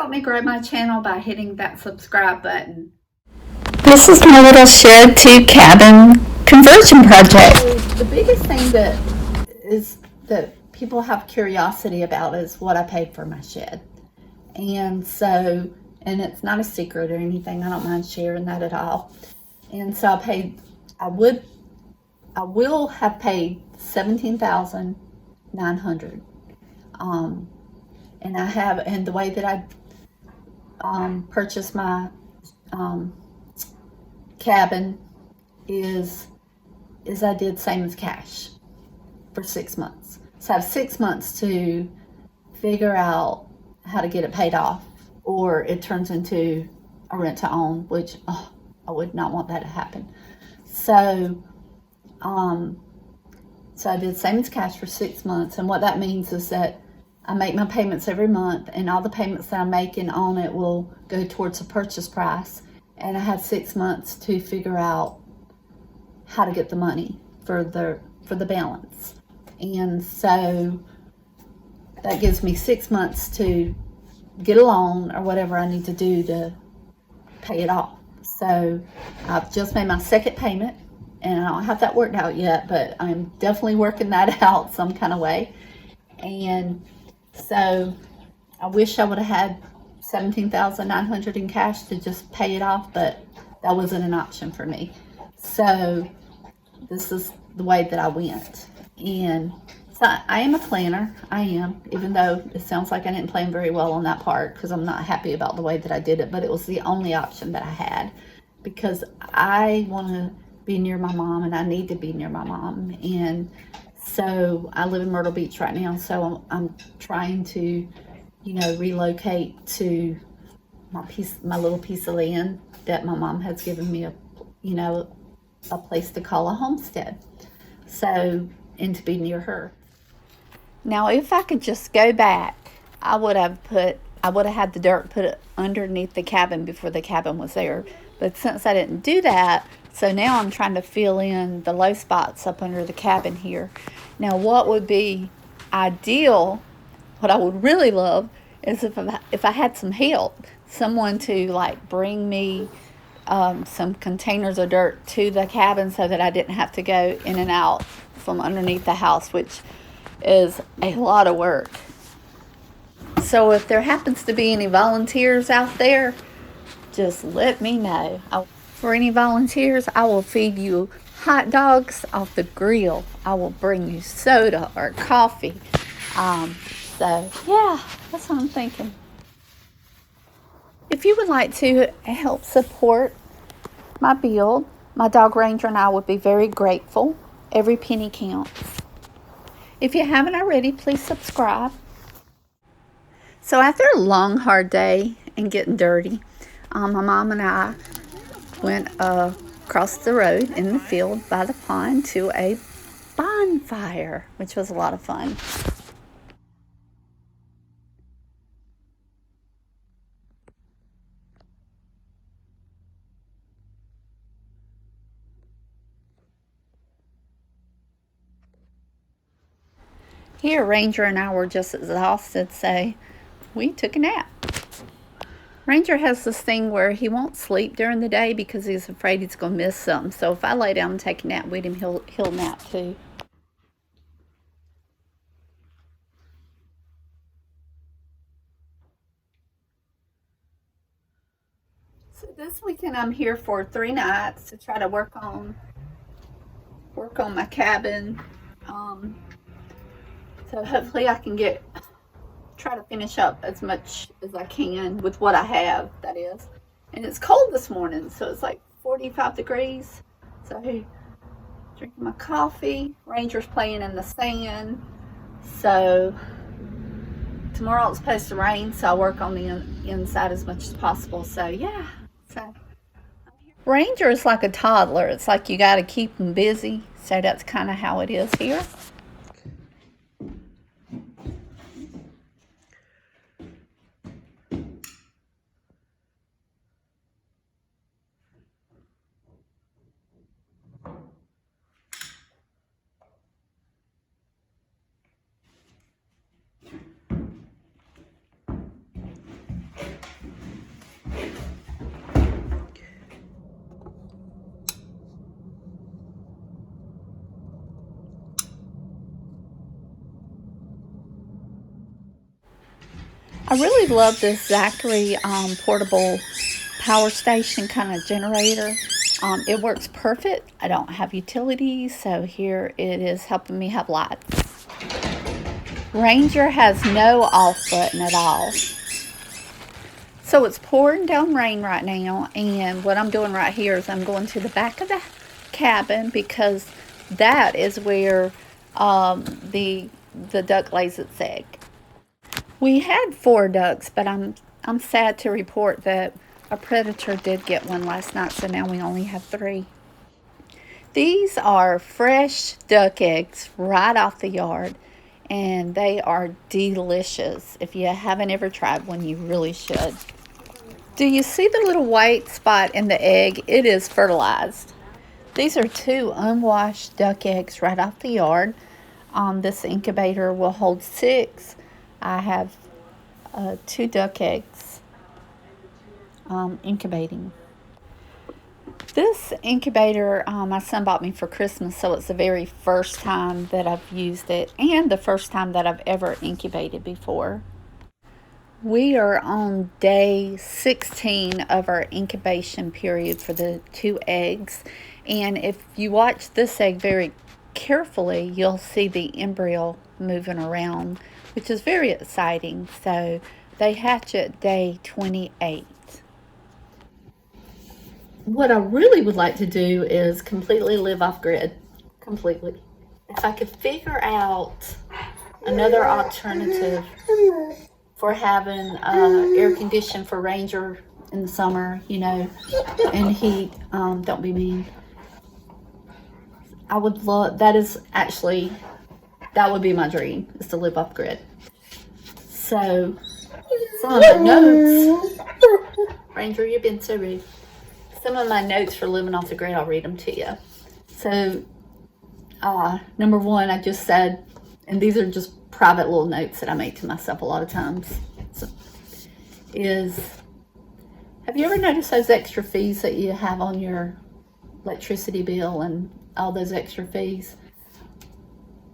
help me grow my channel by hitting that subscribe button. This is my little shed to cabin conversion project. So the biggest thing that people have curiosity about is what I paid for my shed. And it's not a secret or anything. I don't mind sharing that at all. And so I will have paid $17,900. And the way that I purchased my cabin is I did same as cash for 6 months. So I have 6 months to figure out how to get it paid off, or it turns into a rent to own, which I would not want that to happen. So I did same as cash for 6 months, and what that means is that I make my payments every month, and all the payments that I'm making on it will go towards the purchase price, and I have 6 months to figure out how to get the money for the balance. And so that gives me 6 months to get a loan or whatever I need to do to pay it off. So I've just made my second payment, and I don't have that worked out yet, but I'm definitely working that out some kind of way. And so I wish I would have had $17,900 in cash to just pay it off, but that wasn't an option for me. So this is the way that I went. And so I am a planner. I am, even though it sounds like I didn't plan very well on that part, because I'm not happy about the way that I did it, but it was the only option that I had, because I want to be near my mom, and I need to be near my mom. And so I live in Myrtle Beach right now, so I'm trying to, relocate to my little piece of land that my mom has given me a place to call a homestead. So, and to be near her. Now, if I could just go back, I would have had the dirt put underneath the cabin before the cabin was there. But since I didn't do that, so now I'm trying to fill in the low spots up under the cabin here. Now, what would be ideal, what I would really love, is if I had some help, someone to bring me some containers of dirt to the cabin so that I didn't have to go in and out from underneath the house, which is a lot of work. So if there happens to be any volunteers out there, just let me know. For any volunteers, I will feed you hot dogs off the grill. I will bring you soda or coffee. So yeah, that's what I'm thinking. If you would like to help support my build, my dog Ranger and I would be very grateful. Every penny counts. If you haven't already, please subscribe. So after a long, hard day and getting dirty, my mom and I went across the road in the field by the pond to a bonfire, which was a lot of fun. Here, Ranger and I were just exhausted, so we took a nap. Ranger has this thing where he won't sleep during the day because he's afraid he's going to miss something. So if I lay down and take a nap with him, he'll nap too. So this weekend I'm here for 3 nights to try to work on my cabin. So hopefully I can try to finish up as much as I can with what I have, that is. And it's cold this morning, so it's like 45 degrees. So I'm drinking my coffee. Ranger's playing in the sand. So tomorrow it's supposed to rain, so I'll work on the inside as much as possible. So yeah. So Ranger is like a toddler. It's like you got to keep him busy. So that's kind of how it is here. I really love this Zachary portable power station kind of generator. It works perfect. I don't have utilities, so here it is helping me have lights. Ranger has no off button at all. So it's pouring down rain right now, and what I'm doing right here is I'm going to the back of the cabin because that is where the duck lays its egg. We had 4 ducks, but I'm sad to report that a predator did get one last night, so now we only have 3. These are fresh duck eggs right off the yard, and they are delicious. If you haven't ever tried one, you really should. Do you see the little white spot in the egg? It is fertilized. These are 2 unwashed duck eggs right off the yard. This incubator will hold 6. I have 2 duck eggs incubating. This incubator my son bought me for Christmas, so it's the very first time that I've used it and the first time that I've ever incubated before. We are on day 16 of our incubation period for the 2 eggs, and if you watch this egg very carefully, you'll see the embryo moving around, which is very exciting. So they hatch at day 28. What I really would like to do is completely live off grid. Completely. If I could figure out another alternative for having air condition for Ranger in the summer, you know, and heat, don't be mean. I would love, that would be my dream, is to live off grid. So, some of my notes, Ranger, you've been so rude. Some of my notes for living off the grid, I'll read them to you. So, number 1, I just said, and these are just private little notes that I make to myself a lot of times, is, have you ever noticed those extra fees that you have on your electricity bill and all those extra fees?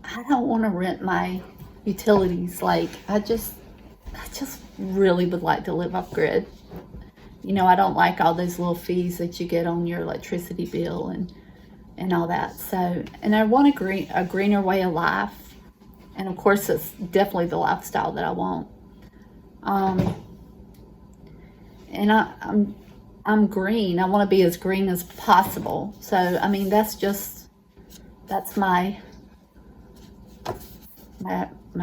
I don't want to rent my utilities. Like, I just really would like to live off grid. You know, I don't like all those little fees that you get on your electricity bill and all that. So, and I want a greener way of life. And of course, it's definitely the lifestyle that I want. And I'm green. I want to be as green as possible. So, I mean, that's my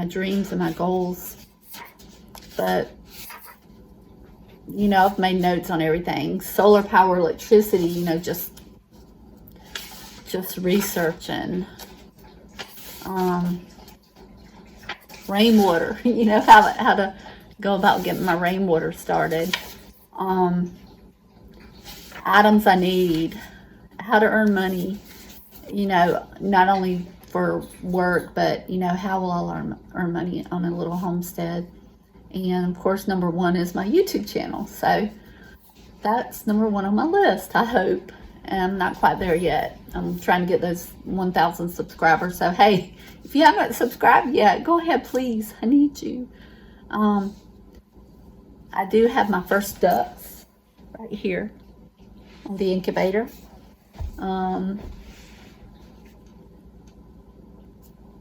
dreams and my goals. But, you know, I've made notes on everything. Solar power, electricity, you know, just researching. Rainwater, you know, how to go about getting my rainwater started. Items I need, how to earn money, you know, not only for work, but, you know, how will I earn money on a little homestead. And of course, number 1 is my YouTube channel. So that's number 1 on my list, I hope. And I'm not quite there yet. I'm trying to get those 1,000 subscribers. So hey, if you haven't subscribed yet, go ahead, please. I need you. I do have my first ducks right here on the incubator.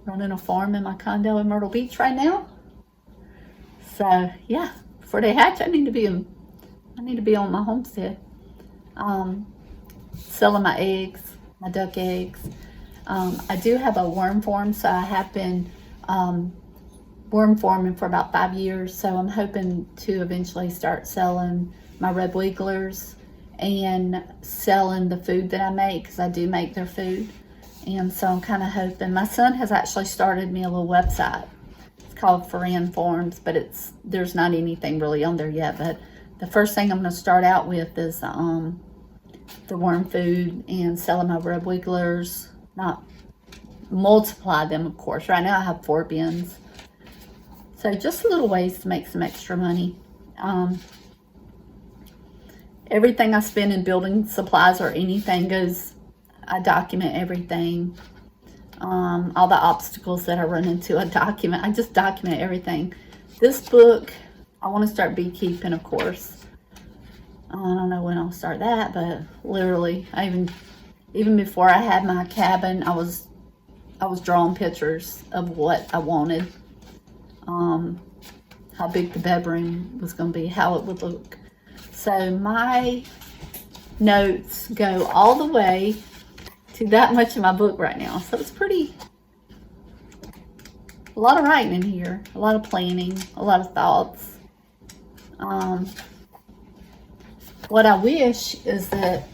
Running a farm in my condo in Myrtle Beach right now. So yeah, before they hatch, I need to be on my homestead. Selling my eggs, my duck eggs. I do have a worm farm, so I have been worm farming for about 5 years. So I'm hoping to eventually start selling my red wigglers and selling the food that I make, because I do make their food. And so I'm kind of hoping. My son has actually started me a little website. It's called Foreign Farms, but there's not anything really on there yet. But the first thing I'm going to start out with is the worm food and selling my red wigglers. Not multiply them, of course. Right now I have 4 bins. So just little ways to make some extra money. Everything I spend in building supplies or anything goes, I document everything. All the obstacles that I run into, I just document everything. This book I want to start beekeeping, of course. I don't know when I'll start that, but literally, even before I had my cabin, I was drawing pictures of what I wanted, how big the bedroom was going to be, how it would look. So my notes go all the way to that much in my book right now. So it's a lot of writing in here, a lot of planning, a lot of thoughts. What I wish is that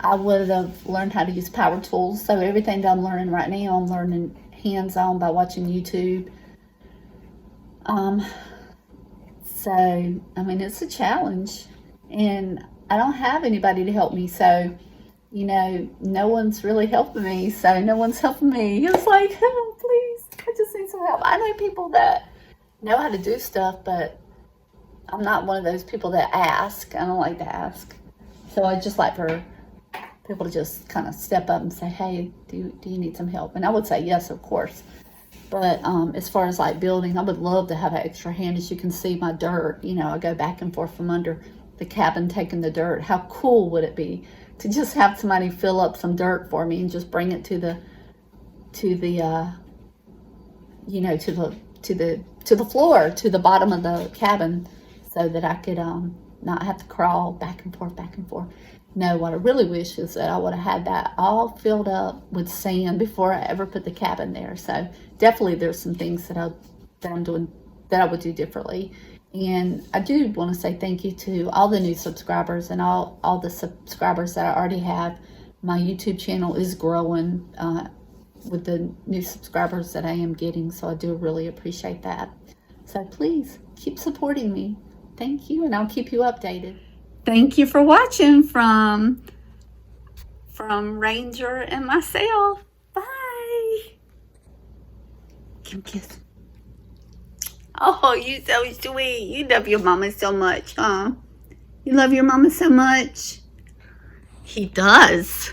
I would have learned how to use power tools. So everything that I'm learning right now, I'm learning hands-on by watching YouTube. So, I mean, it's a challenge. And I don't have anybody to help me. So, you know, no one's really helping me. So no one's helping me. It's like, oh, please, I just need some help. I know people that know how to do stuff, but I'm not one of those people that ask. I don't like to ask. So I just like for people to just kind of step up and say, hey, do you need some help? And I would say yes, of course. But as far as like building, I would love to have an extra hand. As you can see, my dirt, you know, I go back and forth from under the cabin taking the dirt. How cool would it be to just have somebody fill up some dirt for me and just bring it to the you know, to the floor, to the bottom of the cabin, so that I could not have to crawl back and forth, back and forth. No, what I really wish is that I would have had that all filled up with sand before I ever put the cabin there. So definitely there's some things that I'm doing that I would do differently. And I do want to say thank you to all the new subscribers and all the subscribers that I already have. My YouTube channel is growing with the new subscribers that I am getting, so I do really appreciate that. So please keep supporting me. Thank you, and I'll keep you updated. Thank you for watching from Ranger and myself. Bye. Give me a kiss. Oh, you so sweet. You love your mama so much, huh? You love your mama so much? He does.